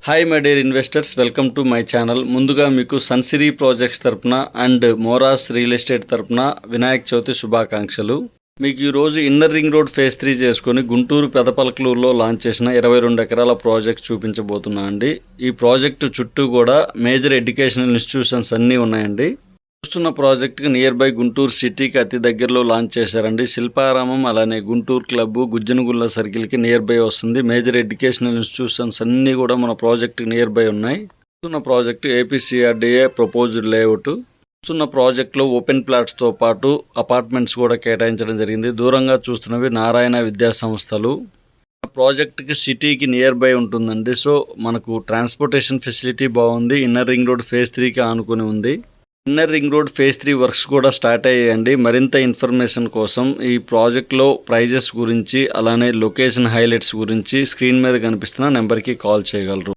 Hi my dear investors, welcome to my channel. ముందుగా మీకు Sunsiri projects తరపున అండ్ మోరాస్ రియల్ ఎస్టేట్ తరపున వినాయక చవితి శుభాకాంక్షలు. మీకు ఈరోజు ఇన్నర్ రింగ్ రోడ్ ఫేజ్ 3 చేసుకొని గుంటూరు పెదపలకలూరులో లాంచ్ చేసిన 22 ఎకరాల ప్రాజెక్ట్ చూపించబోతున్నా అండి. ఈ ప్రాజెక్టు చుట్టూ కూడా మేజర్ ఎడ్యుకేషనల్ ఇన్స్టిట్యూషన్స్ అన్నీ ఉన్నాయండి. చూస్తున్న ప్రాజెక్ట్కి నియర్ బై గుంటూరు సిటీకి అతి దగ్గరలో లాంచ్ చేశారండి. శిల్పారామం అలానే గుంటూరు క్లబ్ గుజ్జనగుళ్ళ సర్కిల్కి నియర్ బై వస్తుంది. మేజర్ ఎడ్యుకేషనల్ ఇన్స్టిట్యూషన్స్ అన్నీ కూడా మన ప్రాజెక్ట్కి నియర్ బై ఉన్నాయి. చూస్తున్న ప్రాజెక్టు ఏపీసీఆర్డీఏ ప్రపోజ్డ్ లేఅవుట్. చూస్తున్న ప్రాజెక్ట్లో ఓపెన్ ప్లాట్స్తో పాటు అపార్ట్మెంట్స్ కూడా కేటాయించడం జరిగింది. దూరంగా చూస్తున్నవి నారాయణ విద్యా సంస్థలు. ప్రాజెక్ట్కి సిటీకి నియర్ బై ఉంటుందండి. సో మనకు ట్రాన్స్పోర్టేషన్ ఫెసిలిటీ బాగుంది. ఇన్నర్ రింగ్ రోడ్ ఫేజ్ 3కి ఆనుకొని ఉంది. Inner ring road phase 3 works కూడా స్టార్ట్ అయ్యాయండి. మరింత ఇన్ఫర్మేషన్ కోసం ఈ ప్రాజెక్ట్లో ప్రైజెస్ గురించి అలానే లొకేషన్ హైలైట్స్ గురించి స్క్రీన్ మీద కనిపిస్తున్న నెంబర్కి కాల్ చేయగలరు.